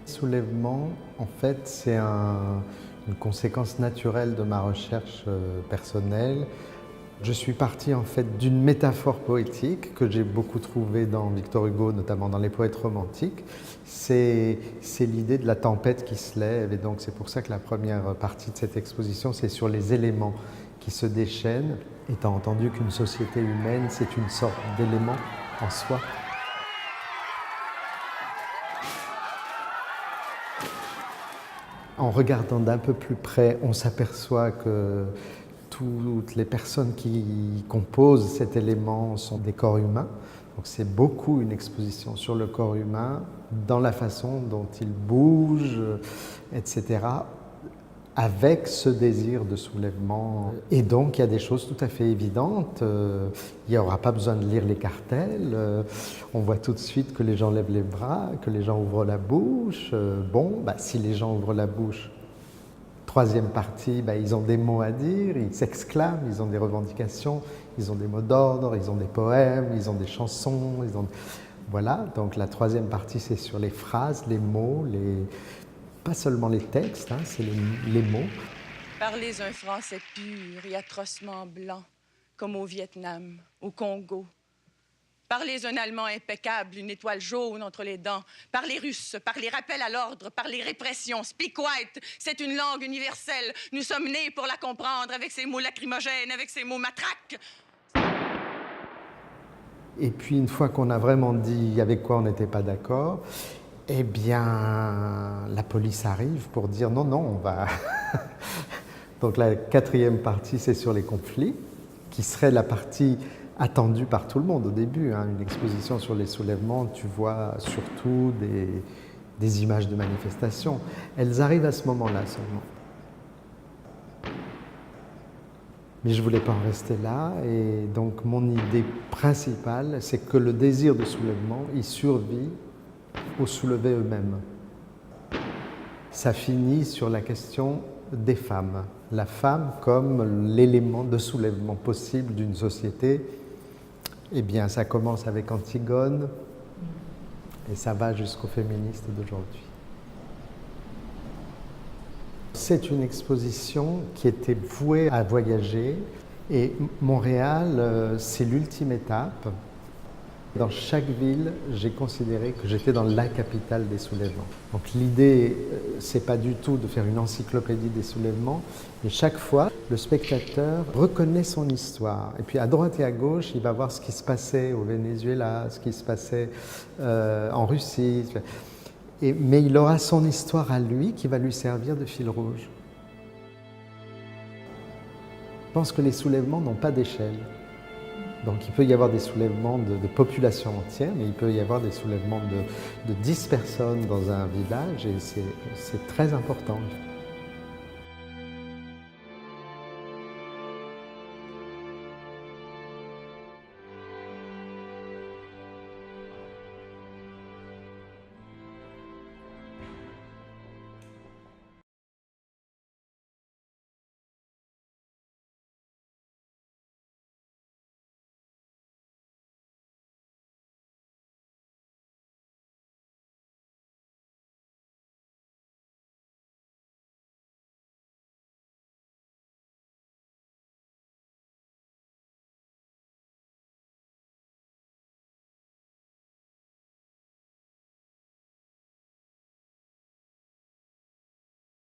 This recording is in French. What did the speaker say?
Soulèvement, en fait, c'est une conséquence naturelle de ma recherche personnelle. Je suis parti en fait d'une métaphore poétique que j'ai beaucoup trouvée dans Victor Hugo, notamment dans les poètes romantiques. C'est l'idée de la tempête qui se lève, et donc c'est pour ça que la première partie de cette exposition, c'est sur les éléments qui se déchaînent, étant entendu qu'une société humaine, c'est une sorte d'élément en soi. En regardant d'un peu plus près, on s'aperçoit que toutes les personnes qui composent cet élément sont des corps humains. Donc c'est beaucoup une exposition sur le corps humain, dans la façon dont il bouge, etc., avec ce désir de soulèvement. Et donc il y a des choses tout à fait évidentes. Il n'y aura pas besoin de lire les cartels. On voit tout de suite que les gens lèvent les bras, que les gens ouvrent la bouche. Si les gens ouvrent la bouche, troisième partie, ils ont des mots à dire, ils s'exclament, ils ont des revendications, ils ont des mots d'ordre, ils ont des poèmes, ils ont des chansons. Voilà, donc la troisième partie, c'est sur les phrases, les mots, pas seulement les textes, c'est les mots. Parlez un français pur et atrocement blanc, comme au Vietnam, au Congo. Parlez un allemand impeccable, une étoile jaune entre les dents. Parlez russe, parlez rappel à l'ordre, parlez répression. Speak white, c'est une langue universelle. Nous sommes nés pour la comprendre avec ces mots lacrymogènes, avec ces mots matraques. Et puis une fois qu'on a vraiment dit avec quoi on n'était pas d'accord, eh bien la police arrive pour dire non, on va... Donc la quatrième partie, c'est sur les conflits, qui serait la partie attendue par tout le monde au début. Une exposition sur les soulèvements, tu vois surtout des images de manifestations. Elles arrivent à ce moment-là seulement. Mais je ne voulais pas en rester là, et donc mon idée principale, c'est que le désir de soulèvement, il survit aux soulevés eux-mêmes. Ça finit sur la question des femmes. La femme comme l'élément de soulèvement possible d'une société. Eh bien, ça commence avec Antigone et ça va jusqu'aux féministes d'aujourd'hui. C'est une exposition qui était vouée à voyager, et Montréal, c'est l'ultime étape. Dans chaque ville, j'ai considéré que j'étais dans la capitale des soulèvements. Donc l'idée, c'est pas du tout de faire une encyclopédie des soulèvements, mais chaque fois, le spectateur reconnaît son histoire. Et puis à droite et à gauche, il va voir ce qui se passait au Venezuela, ce qui se passait en Russie. Mais il aura son histoire à lui qui va lui servir de fil rouge. Je pense que les soulèvements n'ont pas d'échelle. Donc il peut y avoir des soulèvements de populations entières, mais il peut y avoir des soulèvements de 10 personnes dans un village, et c'est très important.